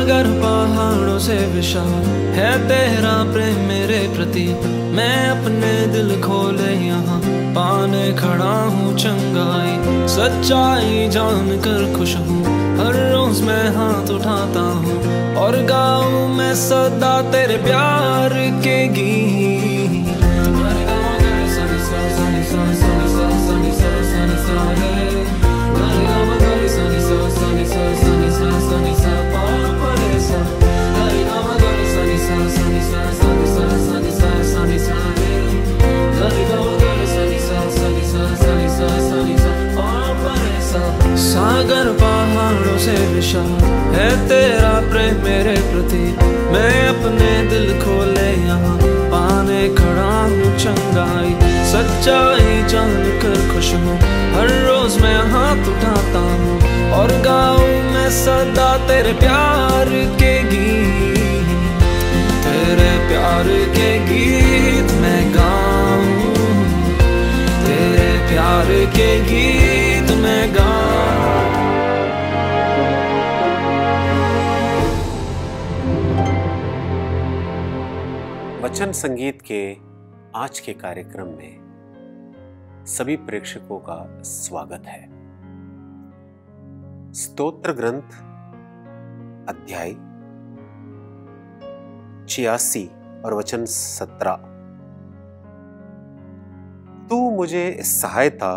सागर पहाड़ों से विशाल है तेरा प्रेम मेरे प्रति। मैं अपने दिल खोले यहाँ पाने खड़ा हूँ चंगाई। सच्चाई जान कर खुश हूँ, हर रोज मैं हाथ उठाता हूँ और गाऊँ मैं सदा तेरे प्यार के गीत। सागर पहाड़ों से विशाल है तेरा प्रेम मेरे प्रति। मैं अपने दिल खोले यहाँ पाने खड़ा हूँ चंगाई। सच्चाई जान कर खुश हूँ, हर रोज मैं हाथ उठाता हूँ और गाऊँ मैं सदा तेरे प्यार के गीत। तेरे प्यार के गीत मैं गाऊँ, तेरे प्यार के गीत मैं गाऊँ। वचन संगीत के आज के कार्यक्रम में सभी प्रेक्षकों का स्वागत है। स्तोत्र ग्रंथ अध्याय 86 और वचन 17। तू मुझे सहायता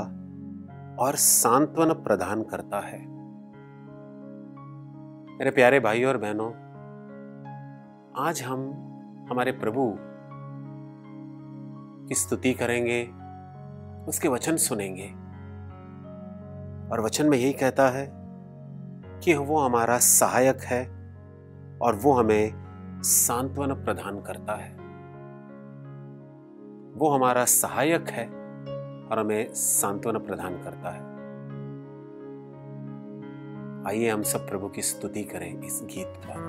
और सांत्वना प्रदान करता है। मेरे प्यारे भाइयों और बहनों, आज हम हमारे प्रभु की स्तुति करेंगे, उसके वचन सुनेंगे और वचन में यही कहता है कि वो हमारा सहायक है और वो हमें सांत्वना प्रदान करता है। वो हमारा सहायक है और हमें सांत्वना प्रदान करता है। आइए हम सब प्रभु की स्तुति करें इस गीत द्वारा।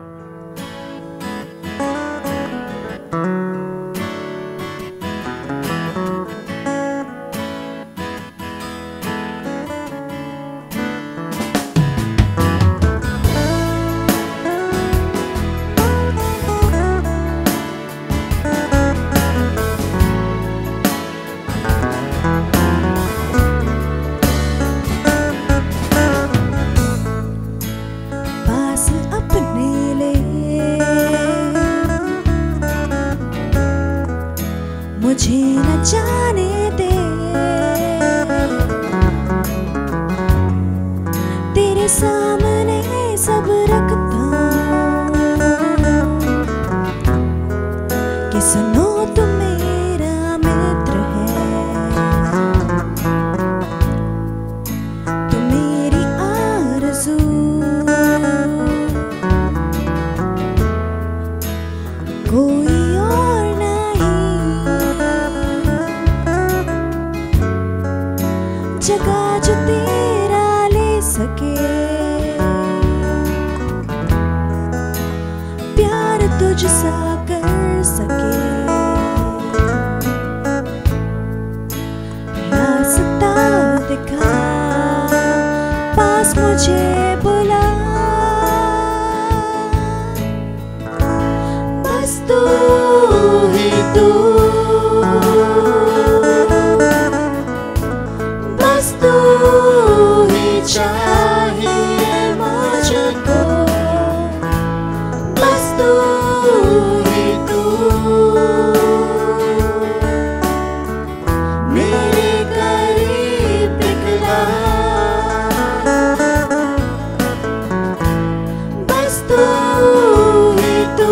मुझे न जाने दे तेरे सामने सब रखता कि सुनो तू मेरा मित्र है। तू मेरी आरज़ू कोई जगह जो तेरा ले सके, प्यार तुझसा कर सके। रास्ता दिखा, पास मुझे बुला, बस तू ही तू, तू ही चाहिए मुझको, बस तू ही तू मेरे करीब निकला, बस तू ही तू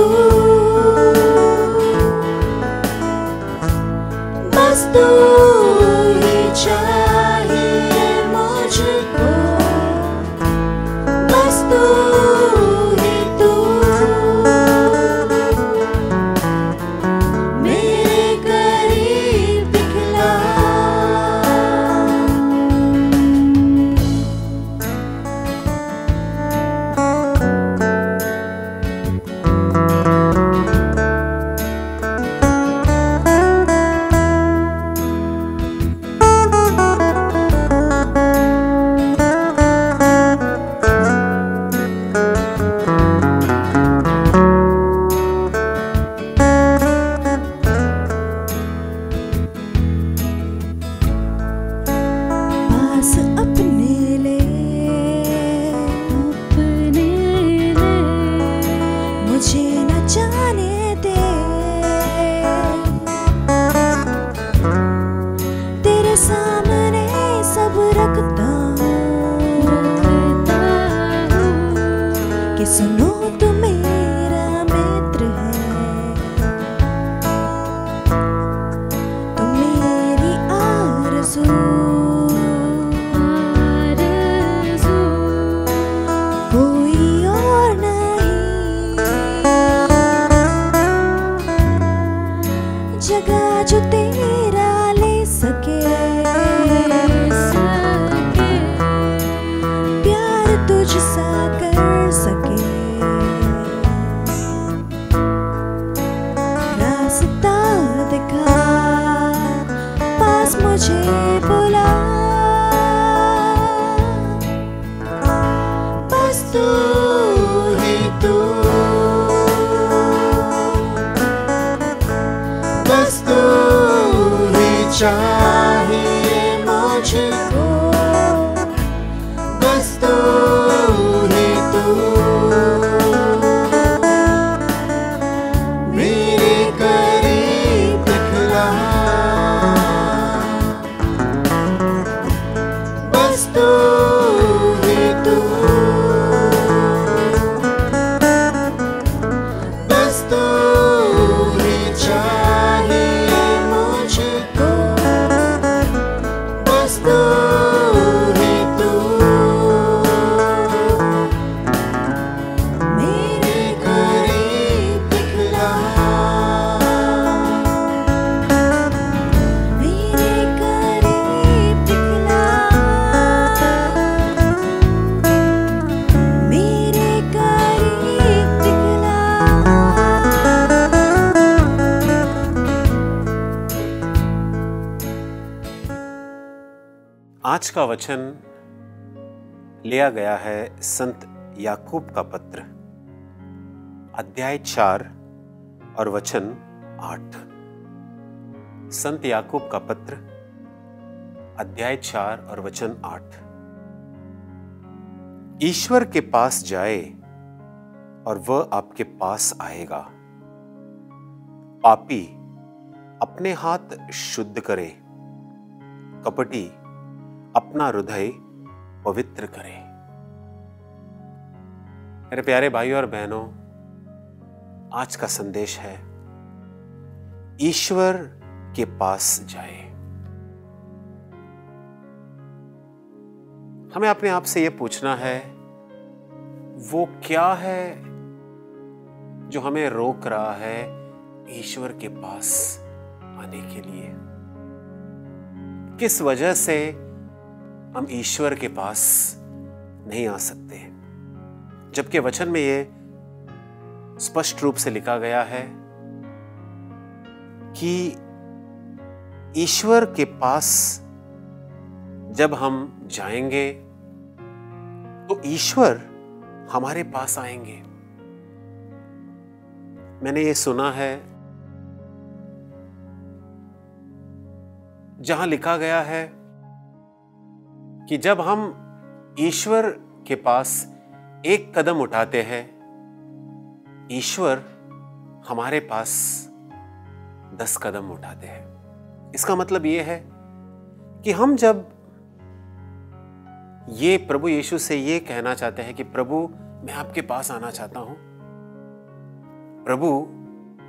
जगह जो तेरा ले सके, प्यार तुझसा कर सके, रास्ता दिखा पास मुझे बुला, बस तू ही तू, बस तू ही चाहिए मुझको, बस तू ही तू मेरे करीब दिखला, बस तू ही तू, बस तू ही चाहिए मुझको, बस तू ही तू मेरे करीब दिखला, मेरे करीब दिखला, मेरे करीब दिखला। आज का वचन लिया गया है संत याकूब का पत्र, अध्याय 4 और वचन 8। संत याकूब का पत्र, अध्याय 4 और वचन 8। ईश्वर के पास जाए और वह आपके पास आएगा। पापी अपने हाथ शुद्ध करे, कपटी अपना हृदय पवित्र करे। मेरे प्यारे भाइयों और बहनों, आज का संदेश है ईश्वर के पास जाए। हमें अपने आप से यह पूछना है, वो क्या है जो हमें रोक रहा है ईश्वर के पास आने के लिए? किस वजह से हम ईश्वर के पास नहीं आ सकते? जबकि वचन में यह स्पष्ट रूप से लिखा गया है कि ईश्वर के पास जब हम जाएंगे तो ईश्वर हमारे पास आएंगे। मैंने ये सुना है जहां लिखा गया है कि जब हम ईश्वर के पास एक कदम उठाते हैं, ईश्वर हमारे पास 10 कदम उठाते हैं। इसका मतलब यह है कि हम जब ये प्रभु यीशु से ये कहना चाहते हैं कि प्रभु मैं आपके पास आना चाहता हूं, प्रभु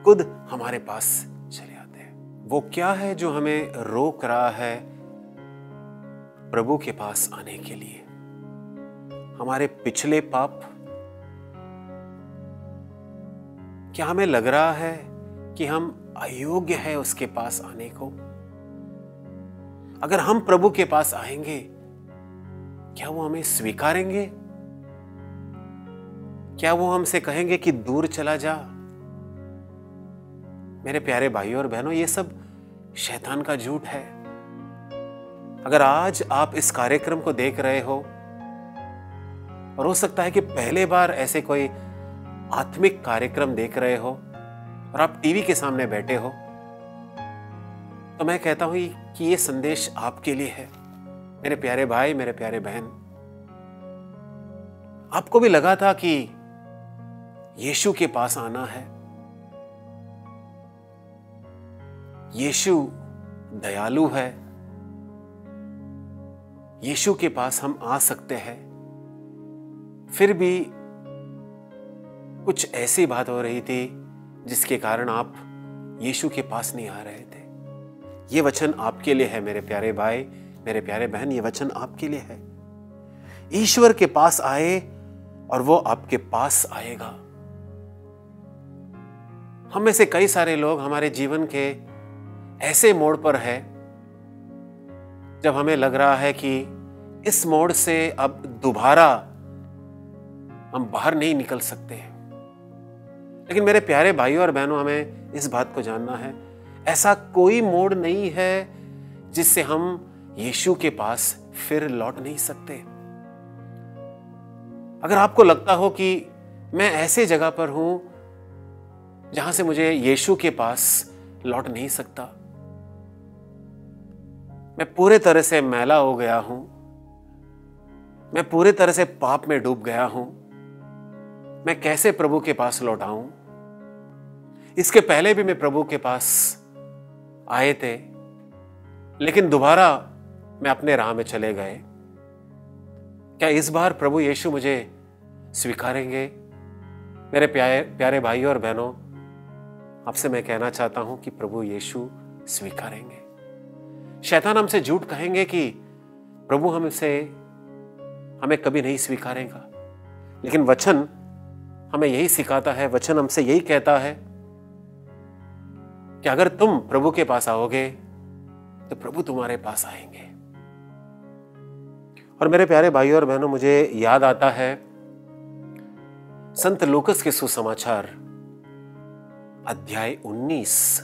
खुद हमारे पास चले आते हैं। वो क्या है जो हमें रोक रहा है प्रभु के पास आने के लिए? हमारे पिछले पाप? क्या हमें लग रहा है कि हम अयोग्य हैं उसके पास आने को? अगर हम प्रभु के पास आएंगे, क्या वो हमें स्वीकारेंगे? क्या वो हमसे कहेंगे कि दूर चला जा? मेरे प्यारे भाइयों और बहनों, ये सब शैतान का झूठ है। अगर आज आप इस कार्यक्रम को देख रहे हो और हो सकता है कि पहले बार ऐसे कोई आत्मिक कार्यक्रम देख रहे हो और आप टीवी के सामने बैठे हो, तो मैं कहता हूं कि ये संदेश आपके लिए है। मेरे प्यारे भाई, मेरे प्यारे बहन, आपको भी लगा था कि यीशु के पास आना है, यीशु दयालु है, यीशु के पास हम आ सकते हैं, फिर भी कुछ ऐसी बात हो रही थी जिसके कारण आप यीशु के पास नहीं आ रहे थे। ये वचन आपके लिए है मेरे प्यारे भाई, मेरे प्यारे बहन, ये वचन आपके लिए है। ईश्वर के पास आए और वो आपके पास आएगा। हम में से कई सारे लोग हमारे जीवन के ऐसे मोड़ पर है जब हमें लग रहा है कि इस मोड़ से अब दोबारा हम बाहर नहीं निकल सकते। लेकिन मेरे प्यारे भाइयों और बहनों, हमें इस बात को जानना है, ऐसा कोई मोड़ नहीं है जिससे हम यीशु के पास फिर लौट नहीं सकते। अगर आपको लगता हो कि मैं ऐसे जगह पर हूं जहां से मुझे यीशु के पास लौट नहीं सकता, मैं पूरे तरह से मैला हो गया हूं, मैं पूरे तरह से पाप में डूब गया हूं, मैं कैसे प्रभु के पास लौट आऊं? इसके पहले भी मैं प्रभु के पास आए थे, लेकिन दोबारा मैं अपने राह में चले गए। क्या इस बार प्रभु यीशु मुझे स्वीकारेंगे? मेरे प्यारे भाइयों और बहनों, आपसे मैं कहना चाहता हूं कि प्रभु यीशु स्वीकारेंगे। शैतान हमसे झूठ कहेंगे कि प्रभु हमें कभी नहीं स्वीकारेगा, लेकिन वचन हमें यही सिखाता है, वचन हमसे यही कहता है कि अगर तुम प्रभु के पास आओगे तो प्रभु तुम्हारे पास आएंगे। और मेरे प्यारे भाइयों और बहनों, मुझे याद आता है संत लूकस के सुसमाचार अध्याय 19,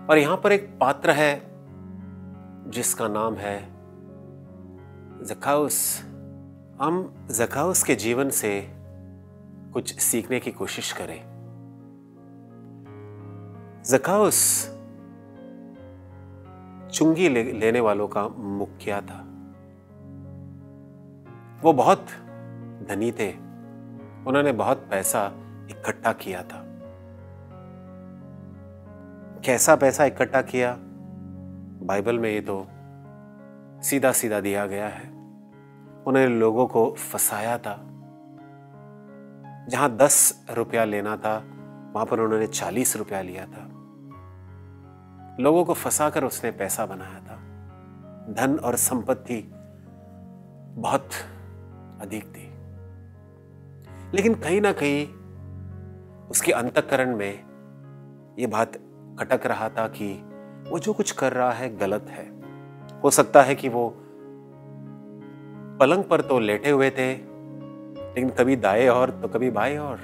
और यहां पर एक पात्र है जिसका नाम है ज़क्खाउस। हम ज़क्खाउस के जीवन से कुछ सीखने की कोशिश करें। ज़क्खाउस चुंगी लेने वालों का मुखिया था। वो बहुत धनी थे, उन्होंने बहुत पैसा इकट्ठा किया था। कैसा पैसा इकट्ठा किया, बाइबल में ये तो सीधा सीधा दिया गया है। उन्होंने लोगों को फंसाया था। जहां 10 रुपया लेना था, वहां पर उन्होंने 40 रुपया लिया था। लोगों को फंसाकर उसने पैसा बनाया था। धन और संपत्ति बहुत अधिक थी, लेकिन कहीं ना कहीं उसके अंतःकरण में यह बात खटक रहा था कि वो जो कुछ कर रहा है गलत है। हो सकता है कि वो पलंग पर तो लेटे हुए थे, लेकिन कभी दाएं और तो कभी बाएं और।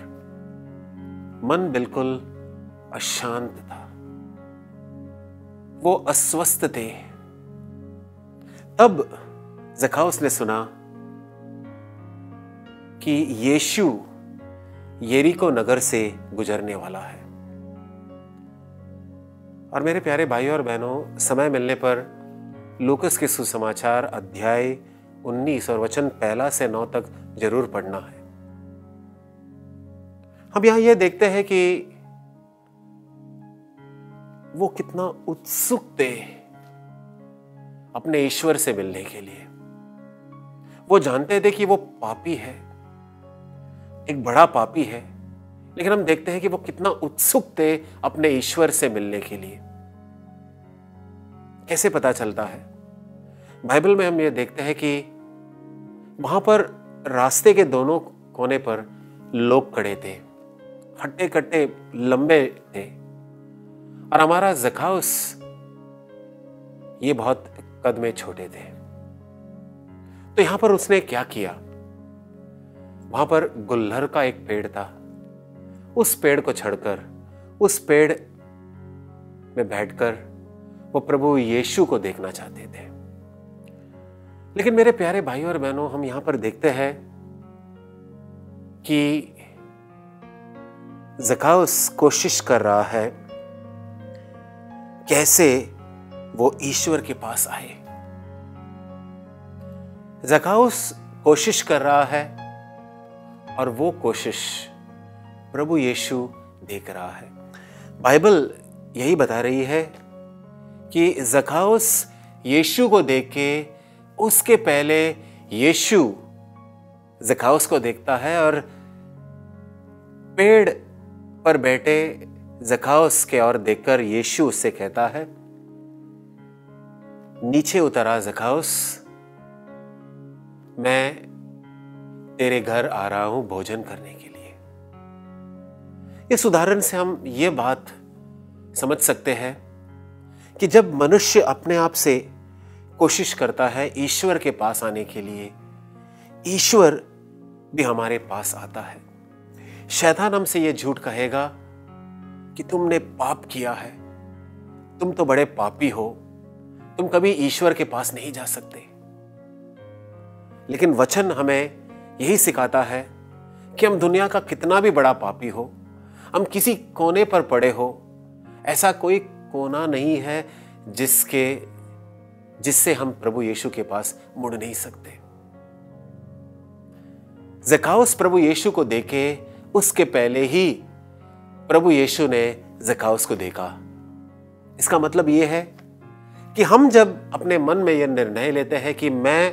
मन बिल्कुल अशांत था, वो अस्वस्थ थे। तब ज़क्खाउस ने सुना कि यीशु यरीको नगर से गुजरने वाला है। और मेरे प्यारे भाइयों और बहनों, समय मिलने पर लूकस के सुसमाचार अध्याय 19 और वचन 1 से 9 तक जरूर पढ़ना है। हम यहां यह देखते हैं कि वो कितना उत्सुक थे अपने ईश्वर से मिलने के लिए। वो जानते थे कि वो पापी है, एक बड़ा पापी है, लेकिन हम देखते हैं कि वो कितना उत्सुक थे अपने ईश्वर से मिलने के लिए। कैसे पता चलता है? बाइबल में हम ये देखते हैं कि वहां पर रास्ते के दोनों कोने पर लोग खड़े थे, हट्टे कट्टे लंबे थे। और हमारा ज़क्खाउस ये बहुत कद में छोटे थे। तो यहां पर उसने क्या किया? वहां पर गुलहर का एक पेड़ था, उस पेड़ को चढ़कर उस पेड़ में बैठकर वो प्रभु यीशु को देखना चाहते थे। लेकिन मेरे प्यारे भाइयों और बहनों, हम यहां पर देखते हैं कि ज़क्खाउस कोशिश कर रहा है कैसे वो ईश्वर के पास आए। ज़क्खाउस कोशिश कर रहा है और वो कोशिश प्रभु यीशु देख रहा है। बाइबल यही बता रही है कि ज़क्खाउस यीशु को देख के उसके पहले यीशु ज़क्खाउस को देखता है और पेड़ पर बैठे ज़क्खाउस के ओर देखकर यीशु उससे कहता है, नीचे उतरा ज़क्खाउस, मैं तेरे घर आ रहा हूं भोजन करने के लिए। इस उदाहरण से हम ये बात समझ सकते हैं कि जब मनुष्य अपने आप से कोशिश करता है ईश्वर के पास आने के लिए, ईश्वर भी हमारे पास आता है। शैतान हमसे यह झूठ कहेगा कि तुमने पाप किया है, तुम तो बड़े पापी हो, तुम कभी ईश्वर के पास नहीं जा सकते। लेकिन वचन हमें यही सिखाता है कि हम दुनिया का कितना भी बड़ा पापी हो, हम किसी कोने पर पड़े हो, ऐसा कोई कोना नहीं है जिससे हम प्रभु यीशु के पास मुड़ नहीं सकते। ज़काउस प्रभु यीशु को देखे उसके पहले ही प्रभु यीशु ने ज़काउस को देखा। इसका मतलब यह है कि हम जब अपने मन में यह निर्णय लेते हैं कि मैं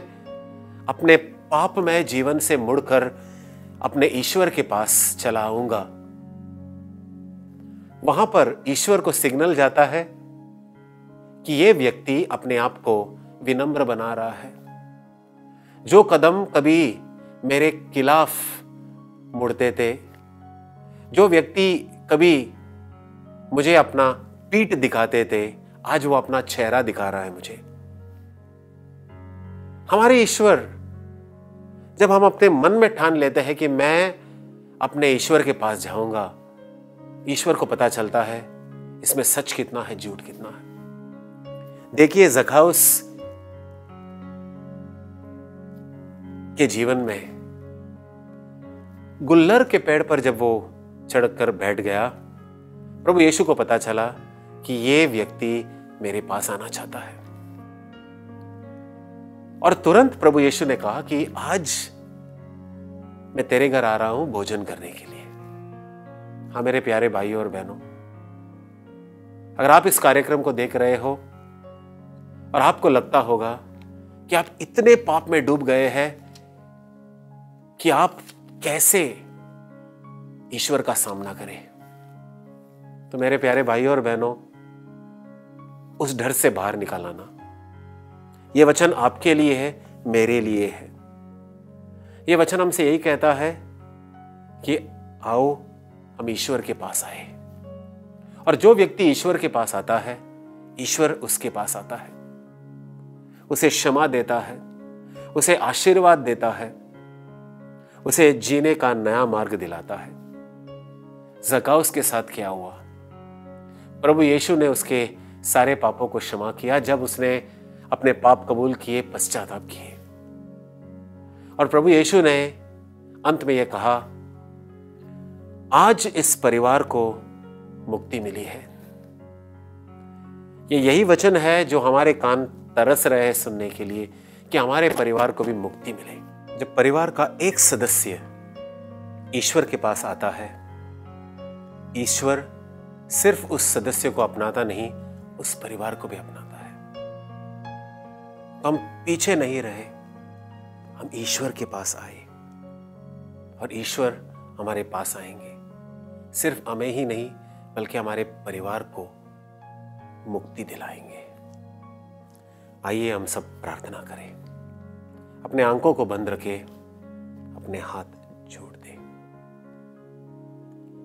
अपने पापमय जीवन से मुड़कर अपने ईश्वर के पास चला आऊंगा, वहां पर ईश्वर को सिग्नल जाता है कि यह व्यक्ति अपने आप को विनम्र बना रहा है। जो कदम कभी मेरे खिलाफ मुड़ते थे, जो व्यक्ति कभी मुझे अपना पीठ दिखाते थे, आज वो अपना चेहरा दिखा रहा है मुझे। हमारे ईश्वर, जब हम अपने मन में ठान लेते हैं कि मैं अपने ईश्वर के पास जाऊंगा, ईश्वर को पता चलता है इसमें सच कितना है, झूठ कितना है। देखिए ज़काउस के जीवन में गुल्लर के पेड़ पर जब वो चढ़कर बैठ गया, प्रभु यीशु को पता चला कि ये व्यक्ति मेरे पास आना चाहता है। और तुरंत प्रभु यीशु ने कहा कि आज मैं तेरे घर आ रहा हूं भोजन करने के लिए। हाँ मेरे प्यारे भाइयों और बहनों, अगर आप इस कार्यक्रम को देख रहे हो और आपको लगता होगा कि आप इतने पाप में डूब गए हैं कि आप कैसे ईश्वर का सामना करें, तो मेरे प्यारे भाइयों और बहनों, उस डर से बाहर निकल आना। यह वचन आपके लिए है, मेरे लिए है। यह वचन हमसे यही कहता है कि आओ हम ईश्वर के पास आए। और जो व्यक्ति ईश्वर के पास आता है, ईश्वर उसके पास आता है, उसे क्षमा देता है, उसे आशीर्वाद देता है, उसे जीने का नया मार्ग दिलाता है। ज़काउस के साथ क्या हुआ? प्रभु यीशु ने उसके सारे पापों को क्षमा किया जब उसने अपने पाप कबूल किए, पश्चाताप किए। और प्रभु यीशु ने अंत में यह कहा, आज इस परिवार को मुक्ति मिली है। ये यही वचन है जो हमारे कान तरस रहे हैं सुनने के लिए कि हमारे परिवार को भी मुक्ति मिले। जब परिवार का एक सदस्य ईश्वर के पास आता है, ईश्वर सिर्फ उस सदस्य को अपनाता नहीं, उस परिवार को भी अपनाता है। तो हम पीछे नहीं रहे, हम ईश्वर के पास आए और ईश्वर हमारे पास आएंगे। सिर्फ हमें ही नहीं बल्कि हमारे परिवार को मुक्ति दिलाएंगे। आइए हम सब प्रार्थना करें। अपने आंखों को बंद रखें, अपने हाथ जोड़ दें।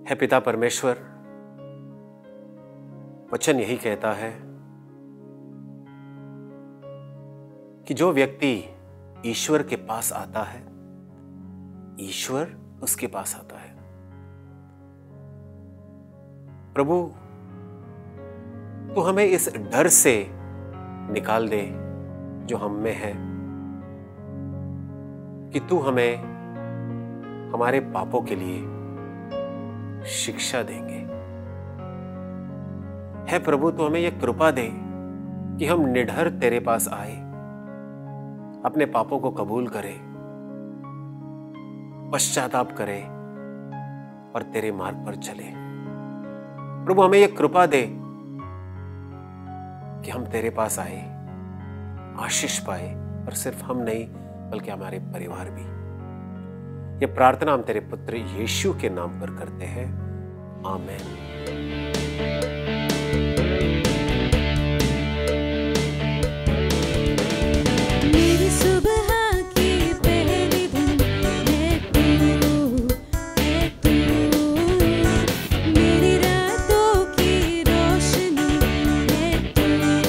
हे पिता परमेश्वर, वचन यही कहता है कि जो व्यक्ति ईश्वर के पास आता है, ईश्वर उसके पास आता है। प्रभु, तू हमें इस डर से निकाल दे जो हम में है कि तू हमें हमारे पापों के लिए शिक्षा देंगे। है प्रभु, तू हमें यह कृपा दे कि हम निडर तेरे पास आए, अपने पापों को कबूल करें, पश्चाताप करें और तेरे मार्ग पर चले। प्रभु, हमें यह कृपा दे कि हम तेरे पास आए, आशीष पाए, और सिर्फ हम नहीं बल्कि हमारे परिवार भी। यह प्रार्थना हम तेरे पुत्र यीशु के नाम पर करते हैं। आमीन। मेरी रातों की रोशनी है तू।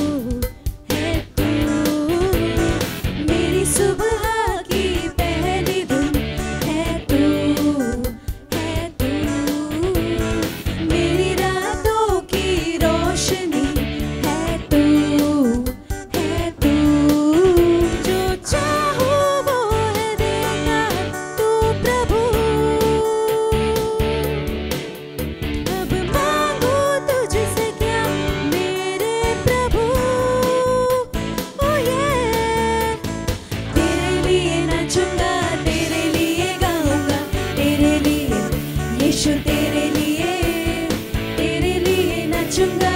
चंगा